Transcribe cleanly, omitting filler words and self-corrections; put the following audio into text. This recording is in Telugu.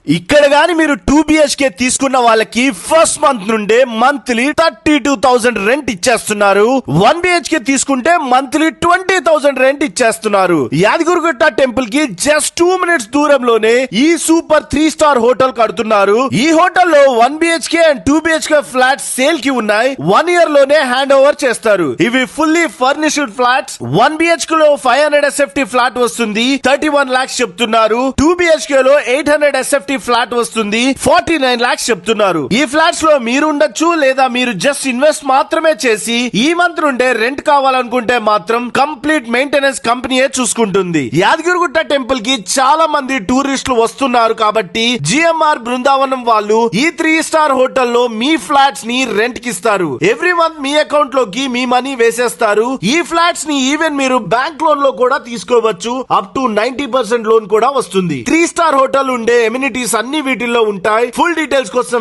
ఇక్కడ గాని మీరు 2 BHK తీసుకున్న వాళ్ళకి ఫస్ట్ మంత్ నుండే మంత్లీ 32,000 రెంట్ ఇచ్చేస్తున్నారు. 1 BHK తీసుకుంటే మంత్లీ 20,000 రెంట్ ఇచ్చేస్తున్నారు. యాదగిరిగుట్ట టెంపుల్ కి జస్ట్ 2 మినిట్స్ దూరంలోనే ఈ సూపర్ 3 స్టార్ హోటల్ కడుతున్నారు. ఈ హోటల్లో 1 BHK and 2 BHK flats sale కి ఉన్నాయి. 1 ఇయర్ లోనే హ్యాండ్ ఓవర్ చేస్తారు. ఇవి ఫుల్లీ ఫర్నిష్డ్ ఫ్లాట్స్. 1 BHK లో 500 SFT ఫ్లాట్ వస్తుంది, 31 lakhs చెప్తున్నారు. 2 BHK లో 800 SFT ఫ్లాట్ వస్తుంది, 49 lakhs చెప్తున్నారు. ఈ ఫ్లాట్స్ లో మీరు ఉండొచ్చు, లేదా మీరు జస్ట్ ఇన్వెస్ట్ మాత్రమే చేసి ఈ మంత్ నుండే రెంట్ కావాలనుకుంటే మాత్రం కంప్లీట్ మెయింటెనెన్స్ కంపెనీయే చూసుకుంటుంది. యాదగిరిగుట్ట టెంపుల్ కి చాలా మంది టూరిస్టులు వస్తున్నారు కాబట్టి GMR బృందావనం వాళ్ళు ఈ 3 స్టార్ హోటల్లో మీ ఫ్లాట్స్ ని రెంట్ కి ఇస్తారు. ఎవ్రీ మంత్ మీ అకౌంట్ లోకి మీ మనీ వేసేస్తారు. ఈ ఫ్లాట్స్ ని ఈవెన్ మీరు బ్యాంక్ లోన్ లో కూడా తీసుకోవచ్చు. అప్ టు 90% లోన్ కూడా వస్తుంది. 3 స్టార్ హోటల్ ఉండే ఎమ్యూనిటీస్ అన్ని వీటిల్లో ఉంటాయి. ఫుల్ డీటెయిల్స్ కోసం